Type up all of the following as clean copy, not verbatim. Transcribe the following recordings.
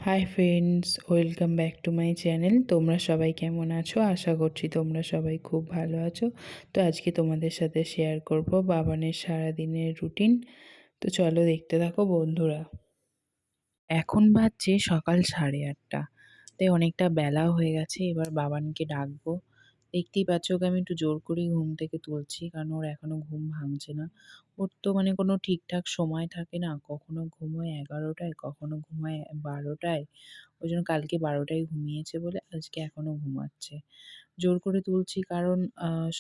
Hi friends, welcome back to my channel. তোমরা সবাই কেমন আছো? আশা করছি তোমরা সবাই খুব ভালো আছো। তো আজকে তোমাদের সাথে শেয়ার করব বাবানের সারাদিনের রুটিন। তো চলো দেখতে থাকো বন্ধুরা। এখন বাজছে সকাল 8:30। তাই অনেকটা বেলাও হয়ে গেছে। এবার বাবানকে ডাকবো। দেখতেই পাচ্ছ ওকে আমি একটু জোর করেই ঘুম থেকে তুলছি, কারণ ওর এখনো ঘুম ভাঙছে না। ওর তো কোনো ঠিকঠাক সময় থাকে না, কখনো ঘুমোয় 11টায়, কখনো ঘুমায় 12টায়। ওই জন্য কালকে 12টায় ঘুমিয়েছে বলে আজকে এখনো ঘুমাচ্ছে। জোর করে তুলছি কারণ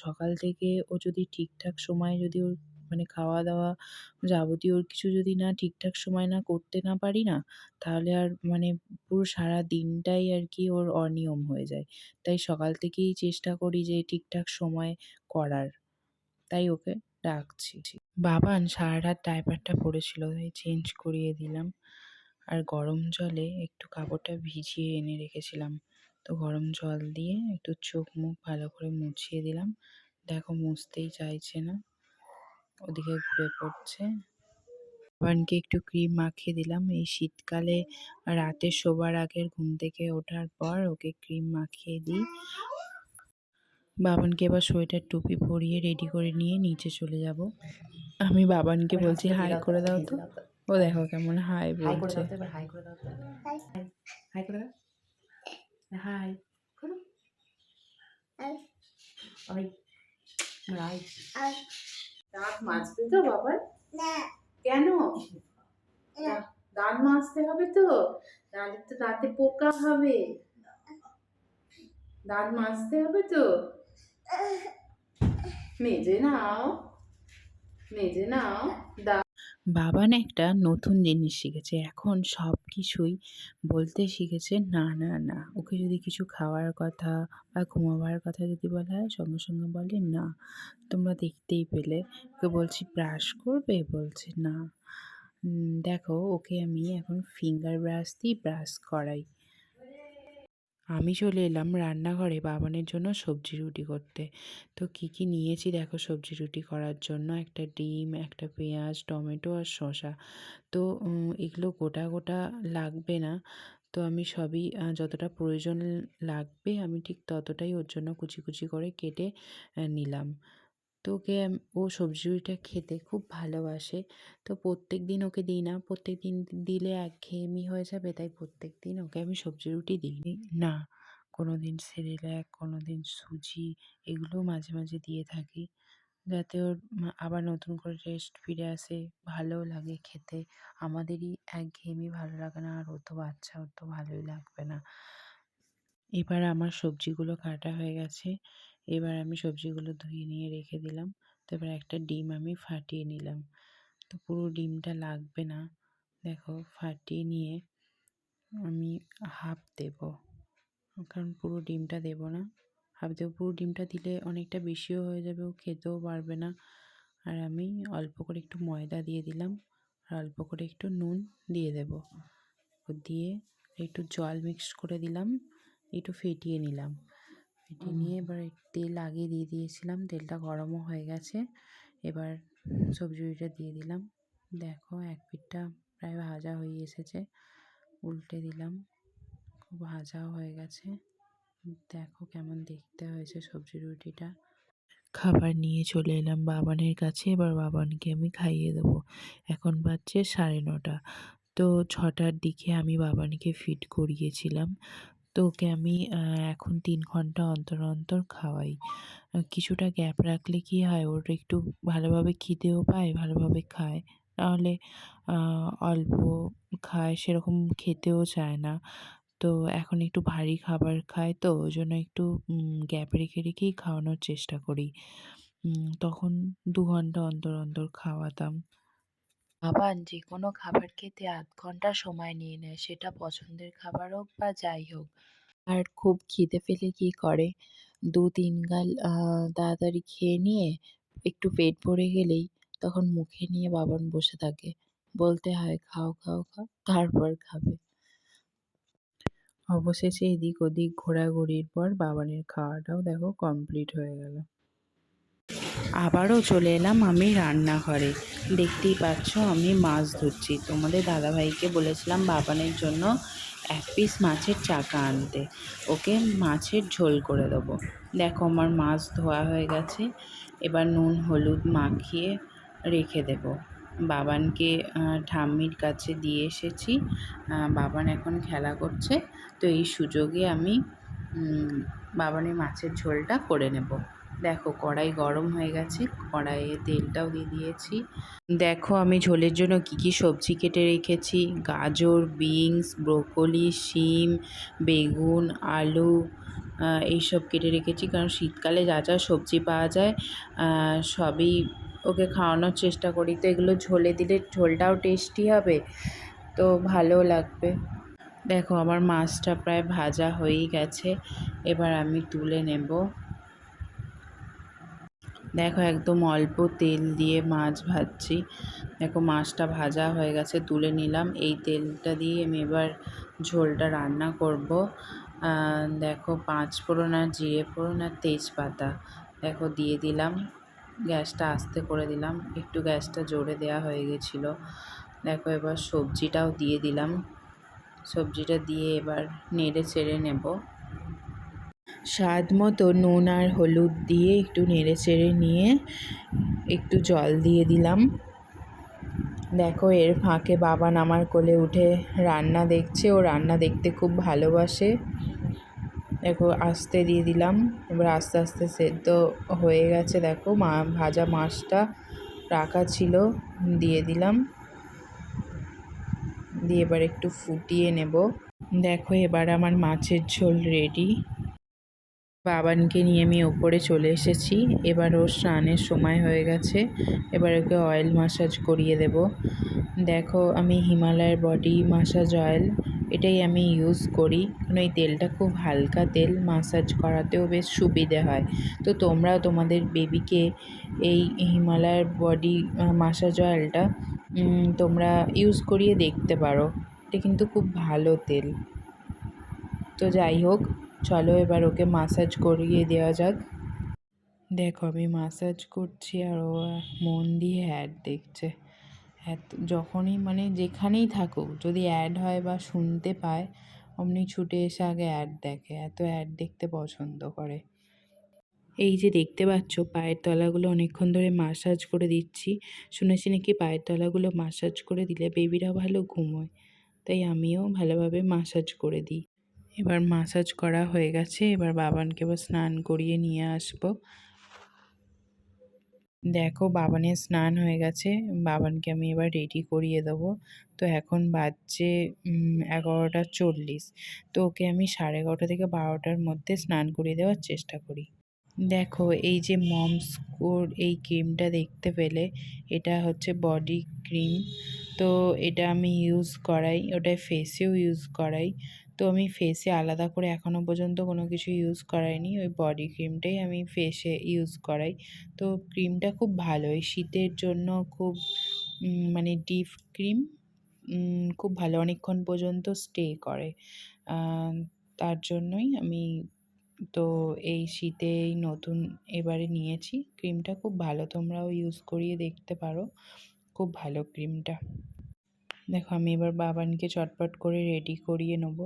সকাল থেকে ও যদি ঠিকঠাক সময়ে যদি ওর খাওয়া দাওয়া যাবতীয় ওর কিছু যদি না ঠিকঠাক সময় না করতে না পারি না, তাহলে আর পুরো সারা দিনটাই আর কি ওর অনিয়ম হয়ে যায়। তাই সকাল থেকেই চেষ্টা করি যে ঠিকঠাক সময়ে করার। তাই ওকে ডাকছি। বাবান সারারাত ডায়পারটা পড়েছিল, তাই চেঞ্জ করিয়ে দিলাম। আর গরম জলে একটু কাপড়টা ভিজিয়ে এনে রেখেছিলাম। তো গরম জল দিয়ে একটু চোখ মুখ ভালো করে মুছিয়ে দিলাম। দেখো মুছতেই চাইছে না, ওদিকে ঘুরে পড়ছে। বাবানকে একটু ক্রিম মাখিয়ে দিলাম। এই শীতকালে রাতে শোবার আগে ঘুম থেকে ওঠার পর ওকে ক্রিম মাখিয়ে দিই। বাবানকে এবার সোয়েটার টুপি পরিয়ে রেডি করে নিয়ে নিচে চলে যাব। আমি বাবানকে বলছি হাই করে দাও তো। ও দেখো কেমন হাই বলছে। হাই করে দাও তো। হাই করে দাও। হাই করো। ওই রাই দাঁত মাজবে তো বাবা? কেন? দাঁত মাজতে হবে তো, নাহলে তো দাঁতে পোকা হবে। দাঁত মাজতে হবে তো। মেজে নাও, মেজে নাও। বাবান একটা নতুন জিনিস শিখেছে। এখন সব কিছুই বলতে শিখেছে না না না। ওকে যদি কিছু খাওয়ার কথা বা ঘুমাবার কথা যদি বলা হয়, সঙ্গে সঙ্গে বলে না। তোমরা দেখতেই পেলে। ওকে বলছি ব্রাশ করবে, বলছে না। দেখো ওকে আমি এখন ফিঙ্গার ব্রাশ দিয়ে ব্রাশ করাই। আমি চলে এলাম রান্নাঘরে বাবানের জন্য সবজি রুটি করতে। তো কি কি নিয়েছি দেখো সবজি রুটি করার জন্য: একটা ডিম, একটা পেঁয়াজ, টমেটো আর শসা। তো এগুলো গোটা গোটা লাগবে না। তো আমি সবই যতটা প্রয়োজন লাগবে আমি ঠিক ততটাই ওর জন্য কুচি কুচি করে কেটে নিলাম। তো ও সবজি রুটিটা খেতে খুব ভালোবাসে। তো প্রত্যেক দিন ওকে দিই না, প্রত্যেক দিন দিলে একঘেয়েমি হয়ে যাবে, তাই প্রত্যেক দিন ওকে আমি সবজি রুটি দিই না। কোনো দিন সেরেল্যাক, কোনো দিন সুজি, এগুলোও মাঝে মাঝে দিয়ে থাকি, যাতে ওর আবার নতুন করে টেস্ট ফিরে আসে, ভালোও লাগে খেতে। আমাদেরই একঘেয়েমি ভালো লাগে না, আর ও তো বাচ্চা, ওর তো ভালোই লাগবে না। এবার আমার সবজিগুলো কাটা হয়ে গেছে। এবার আমি সবজিগুলো ধুয়ে নিয়ে রেখে দিলাম। তো এবার একটা ডিম আমি ফাটিয়ে নিলাম। তো পুরো ডিমটা লাগবে না, দেখো ফাটিয়ে নিয়ে আমি হাফ দেব, কারণ পুরো ডিমটা দেব না, হাফ দেব। পুরো ডিমটা দিলে অনেকটা বেশিও হয়ে যাবে, ও খেতেও পারবে না। আর আমি অল্প করে একটু ময়দা দিয়ে দিলাম, আর অল্প করে একটু নুন দিয়ে দেব। দিয়ে একটু জল মিক্স করে দিলাম, একটু ফেটিয়ে নিলাম। ফেটিয়ে নিয়ে এবার তেল আগে দিয়ে দিয়েছিলাম, তেলটা গরমও হয়ে গেছে। এবার সবজিটা দিয়ে দিলাম। দেখো এক পিঠটা প্রায় ভাজা হয়ে এসেছে, উল্টে দিলাম। খুব ভাজাও হয়ে গেছে। দেখো কেমন দেখতে হয়েছে সবজি রুটিটা। খাবার নিয়ে চলে এলাম বাবানের কাছে। এবার বাবানকে আমি খাইয়ে দেবো। এখন বাজছে 9:30। তো 6টার দিকে আমি বাবানকে ফিড করিয়েছিলাম। তো ওকে আমি এখন 3 ঘন্টা অন্তর অন্তর খাওয়াই। কিছুটা গ্যাপ রাখলে কি হয়, ওর একটু ভালোভাবে খিদেও পায়, ভালোভাবে খায়। নাহলে অল্প খায়, সেরকম খেতেও চায় না। তো এখন একটু ভারী খাবার খায়, তো ওই জন্য একটু গ্যাপ রেখে রেখেই খাওয়ানোর চেষ্টা করি। তখন 2 ঘন্টা অন্তর অন্তর খাওয়াতাম। বাবান যে কোনো খাবার খেতে 0.5 ঘন্টা সময় নিয়ে নেয়, সেটা পছন্দের খাবার হোক বা যাই হোক। আর খুব খিদে পেলে কি করে, 2-3 গাল তাড়াতাড়ি খেয়ে নিয়ে একটু পেট ভরে গেলেই তখন মুখে নিয়ে বাবান বসে থাকে। বলতে হয় খাও খাও খাও, তারপর খাবে। অবশেষে এদিক ওদিক ঘোরাঘুরির পর বাবানের খাওয়াটাও দেখো কমপ্লিট হয়ে গেল। আবারও চলে এলাম আমি রান্নাঘরে। দেখতেই পাচ্ছ আমি মাছ ধুচ্ছি। তোমাদের দাদাভাইকে বলেছিলাম বাবানের জন্য এক পিস মাছের চাকা আনতে, ওকে মাছের ঝোল করে দেবো। দেখো আমার মাছ ধোয়া হয়ে গেছে, এবার নুন হলুদ মাখিয়ে রেখে দেব। বাবানকে ঠাম্মির কাছে দিয়ে এসেছি, বাবান এখন খেলা করছে। তো এই সুযোগে আমি বাবানের মাছের ঝোলটা করে নেব। দেখো কড়াই গরম হয়ে গেছে, কড়াইয়ে তেলটাও দিয়ে দিয়েছি। দেখো আমি ঝোলের জন্য কি কি সবজি কেটে রেখেছি। গাজর, বিনস, ব্রোকলি, শিম, বেগুন, আলু এইসব কেটে রেখেছি, কারণ শীতকালে যা যা সবজি পাওয়া যায় সবই ওকে খাওয়ানোর চেষ্টা করি। তো এগুলো ঝোলে দিলে ঝোলটাও টেস্টি হবে, তো ভালোও লাগবে। দেখো আমার মাছটা প্রায় ভাজা হয়েই গেছে, এবার আমি তুলে নেব। দেখো একদম অল্প তেল দিয়ে মাছ ভাজছি। দেখো মাছটা ভাজা হয়ে গেছে, তুলে নিলাম। এই তেলটা দিয়ে আমি এবার ঝোলটা রান্না করব। দেখো 5 ফোড়ন আর জিরে ফোড়ন আর তেজপাতা দেখো দিয়ে দিলাম। গ্যাসটা আস্তে করে দিলাম, একটু গ্যাসটা জোরে দেওয়া হয়ে গেছিলো। দেখো এবার সবজিটাও দিয়ে দিলাম। সবজিটা দিয়ে এবার নেড়ে চেড়ে নেব। স্বাদ মতো নুন আর হলুদ দিয়ে একটু নেড়ে চেড়ে নিয়ে একটু জল দিয়ে দিলাম। দেখো এর ফাঁকে বাবান আমার কোলে উঠে রান্না দেখছে, ও রান্না দেখতে খুব ভালোবাসে। দেখো আস্তে দিয়ে দিলাম, এবার আস্তে আস্তে সেদ্ধ হয়ে গেছে। দেখো ভাজা মাছটা রাখা ছিল, দিয়ে দিলাম, দিয়ে এবার একটু ফুটিয়ে নেব। দেখো এবার আমার মাছের ঝোল রেডি। বাবানকে নিয়ে আমি ওপরে চলে এসেছি, এবার ওর স্নানের সময় হয়ে গেছে, এবার ওকে অয়েল ম্যাসাজ করিয়ে দেব। দেখো আমি হিমালয়ের বডি ম্যাসাজ অয়েল এটাই আমি ইউজ করি, কারণ এই তেলটা খুব হালকা তেল, ম্যাসাজ করাতেও বেশ সুবিধে হয়। তো তোমরাও তোমাদের বেবিকে এই হিমালয়ের বডি ম্যাসাজ অয়েলটা তোমরা ইউজ করিয়ে দেখতে পারো, এটা কিন্তু খুব ভালো তেল। তো যাই হোক, চলো এবার ওকে ম্যাসাজ করিয়ে দেওয়া যাক। দেখো আমি ম্যাসাজ করছি আর ও মন দিয়ে অ্যাড দেখছে। যখনই মানে যেখানেই থাকুক, যদি অ্যাড হয় বা শুনতে পায়, অমনি ছুটে এসে আগে অ্যাড দেখে, এত অ্যাড দেখতে পছন্দ করে। এই যে দেখতে পাচ্ছ পায়ের তলাগুলো অনেকক্ষণ ধরে ম্যাসাজ করে দিচ্ছি। শুনেছি নাকি পায়ের তলাগুলো ম্যাসাজ করে দিলে বেবিরা ভালো ঘুমোয়, তাই আমিও ভালোভাবে ম্যাসাজ করে দিই। এবার ম্যাসাজ করা হয়ে গেছে, এবার বাবানকে এবার স্নান করিয়ে নিয়ে আসবো। দেখো বাবানের স্নান হয়ে গেছে, বাবানকে আমি এবার রেডি করিয়ে দেবো। তো এখন বাজছে 11:40। তো ওকে আমি 11:30 থেকে 12টার মধ্যে স্নান করিয়ে দেওয়ার চেষ্টা করি। দেখো এই যে মমস কোর এই ক্রিমটা দেখতে পেলে, এটা হচ্ছে বডি ক্রিম। তো এটা আমি ইউজ করাই, ওটা ফেসেও ইউজ করাই। তো আমি ফেসে আলাদা করে এখনও পর্যন্ত কোনো কিছু ইউজ করাইনি, ওই বডি ক্রিমটাই আমি ফেসে ইউজ করাই। তো ক্রিমটা খুব ভালো, এই শীতের জন্য খুব মানে ডিপ ক্রিম, খুব ভালো, অনেকক্ষণ পর্যন্ত স্টে করে। তার জন্যই আমি তো এই শীতে এই নতুন এবারে নিয়েছি। ক্রিমটা খুব ভালো, তোমরাও ইউজ করিয়ে দেখতে পারো, খুব ভালো ক্রিমটা। দেখো আমি এবার বাবানকে চটপট করে রেডি করিয়ে নেব।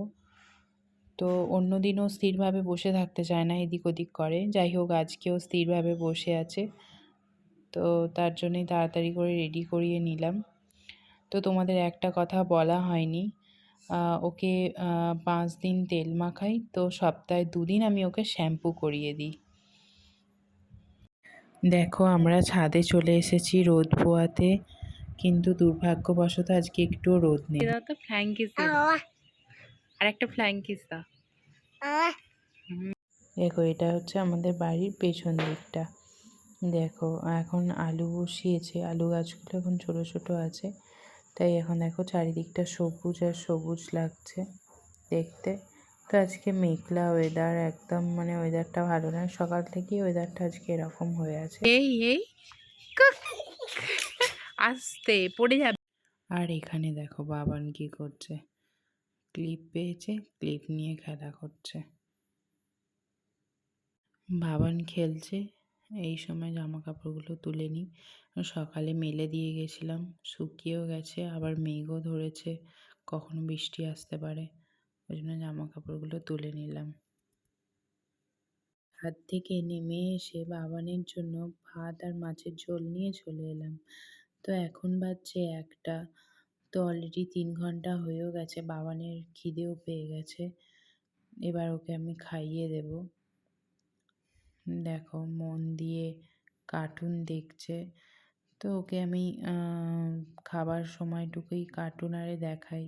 তো অন্য দিনও স্থিরভাবে বসে থাকতে চায় না, এদিক ওদিক করে। যাই হোক আজকেও স্থিরভাবে বসে আছে, তো তার জন্যই তাড়াতাড়ি করে রেডি করিয়ে নিলাম। তো তোমাদের একটা কথা বলা হয়নি, ওকে 5 দিন তেল মাখাই, তো সপ্তাহে 2 দিন আমি ওকে শ্যাম্পু করিয়ে দিই। দেখো আমরা ছাদে চলে এসেছি রোদ পোয়াতে, কিন্তু দুর্ভাগ্যবশত আজকে একটুও রোদ নেই। দাও তো ফ্ল্যাং কিস দাও, আর একটা ফ্ল্যাং কিস দাও। দেখো এটা হচ্ছে আমাদের বাড়ির পেছন দিকটা। দেখো এখন আলু বসিয়েছে, আলু গাছগুলো এখন ছোট ছোট আছে, তাই এখন দেখো চারিদিকটা সবুজ আর সবুজ লাগছে দেখতে। তো আজকে মেঘলা ওয়েদার, একদম মানে ওয়েদারটা ভালো না, সকাল থেকেই ওয়েদারটা আজকে এরকম হয়ে আছে। এই আস্তে পড়ে যাবে। আর এখানে দেখো বাবান কি করছে, ক্লিপ পেয়েছে, ক্লিপ নিয়ে খেলা করছে। বাবান খেলছে, এই সময় জামা কাপড়গুলো তুলে নিই। সকালে মেলে দিয়ে গেছিলাম, শুকিয়েও গেছে, আবার মেঘও ধরেছে, কখনো বৃষ্টি আসতে পারে। ওই জন্য জামাকাপড়গুলো তুলে নিলাম। ছাদ থেকে নেমে এসে বাবানের জন্য ভাত আর মাছের ঝোল নিয়ে চলে এলাম। তো এখন বাজছে ১টা। তো অলরেডি ৩ ঘন্টা হয়েও গেছে। বাবানের খিদেও পেয়ে গেছে। এবার ওকে আমি খাইয়ে দেব। দেখো মন দিয়ে কার্টুন দেখছে। তো ওকে আমি খাবার সময়টুকুই কার্টুন আরে দেখাই।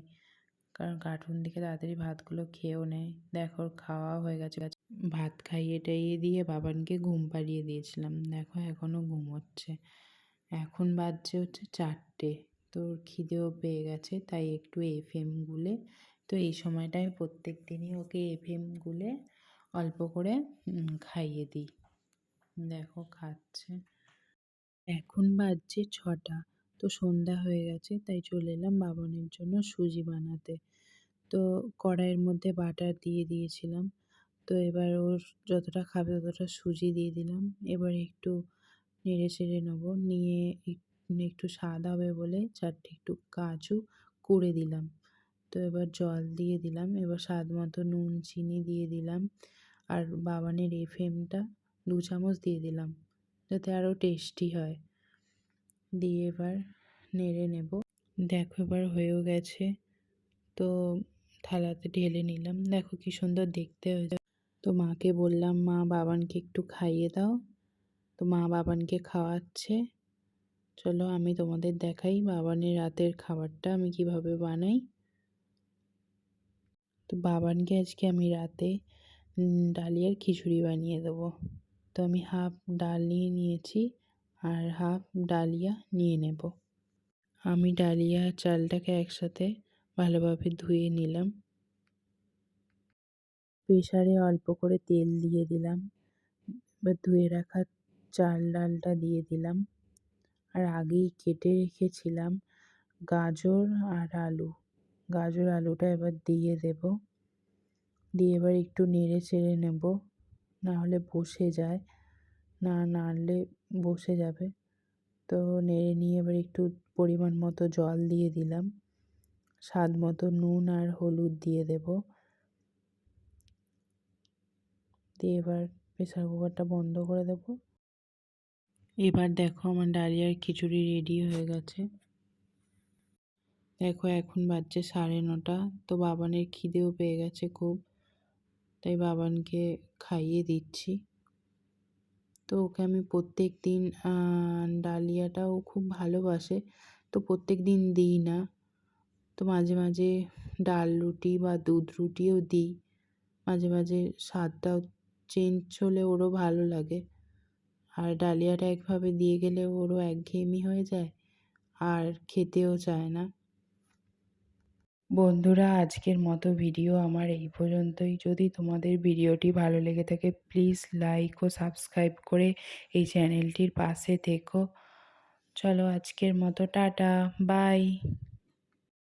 কারণ কার্টুন দেখে তাড়াতাড়ি ভাতগুলো খেয়েও নেয়। দেখো ওর খাওয়া হয়ে গেছে। ভাত খাইয়ে-টাইয়ে দিয়ে বাবানকে ঘুম পাড়িয়ে দিয়েছিলাম। দেখো এখনো ঘুমোচ্ছে। এখন বাজছে হচ্ছে 4টে। তো ওর খিদেও পেয়ে গেছে তাই একটু এফএম গুলে, তো এই সময়টায় প্রত্যেকদিনই ওকে এফএম গুলে অল্প করে খাইয়ে দিই। দেখো খাচ্ছে। এখন বাজছে 6টা। তো সন্ধ্যা হয়ে গেছে তাই চলে এলাম বাবানের জন্য সুজি বানাতে। তো কড়াইয়ের মধ্যে বাটার দিয়ে দিয়েছিলাম। তো এবার ওর যতটা খাবে ততটা সুজি দিয়ে দিলাম। এবার একটু নেড়ে চেড়ে নেবো। নিয়ে একটু স্বাদ হবে বলে 4টে একটু কাজু কুড়ে দিলাম। তো এবার জল দিয়ে দিলাম। এবার স্বাদ মতো নুন চিনি দিয়ে দিলাম। আর বাবানের এফএমটা 2 চামচ দিয়ে দিলাম যাতে আরও টেস্টি হয়। দিয়ে এবার নেড়ে নেব। দেখো এবার হয়েও গেছে। তো থালাতে ঢেলে নিলাম। দেখো কি সুন্দর দেখতে হয়েছে। তো মাকে বললাম, মা বাবানকে একটু খাইয়ে দাও। তো মা বাবানকে খাওয়াচ্ছে। চলো আমি তোমাদের দেখাই বাবানের রাতের খাবারটা আমি কিভাবে বানাই। তো বাবানকে আজকে আমি রাতে ডালিয়ার খিচুড়ি বানিয়ে দেবো। তো আমি হাফ ডাল নিয়ে নিয়েছি আর হাফ ডালিয়া নিয়ে নেব। আমি ডালিয়া আর চালটাকে একসাথে ভালোভাবে ধুয়ে নিলাম। প্রেসারে অল্প করে তেল দিয়ে দিলাম। এবার ধুয়ে রাখা চাল ডালটা দিয়ে দিলাম। আর আগেই কেটে রেখেছিলাম গাজর আর আলু। গাজর আলুটা এবার দিয়ে দেব। দিয়ে এবার একটু নেড়ে চেড়ে নেব, নাহলে বসে যায়। না নাড়লে বসে যাবে। তো নেড়ে নিয়ে এবার একটু পরিমাণ মতো জল দিয়ে দিলাম। স্বাদ মতো নুন আর হলুদ দিয়ে দেব। দিয়ে এবার প্রেসার কুকারটা বন্ধ করে দেব। এবার দেখো আমার ডালিয়ার খিচুড়ি রেডি হয়ে গেছে। দেখো এখন বাজছে 9:30। তো বাবানের খিদেও পেয়ে গেছে খুব, তাই বাবানকে খাইয়ে দিচ্ছি। তো ওকে আমি প্রত্যেক দিন ডালিয়াটাও খুব ভালোবাসে, তো প্রত্যেক দিন দিই না। তো মাঝে মাঝে ডাল রুটি বা দুধ রুটিও দিই। মাঝে মাঝে স্বাদটাও চেঞ্জ হলে ওরও ভালো লাগে। আর ডালিয়াটা একভাবে দিয়ে গেলে ওরও একঘেয়েমি হয়ে যায় আর খেতেও চায় না। বন্ধুরা আজকের মতো ভিডিও আমার এই পর্যন্তই। যদি তোমাদের ভিডিওটি ভালো লেগে থাকে প্লিজ লাইক ও সাবস্ক্রাইব করে এই চ্যানেলটির পাশে থেকো। চলো আজকের মতো টাটা, বাই।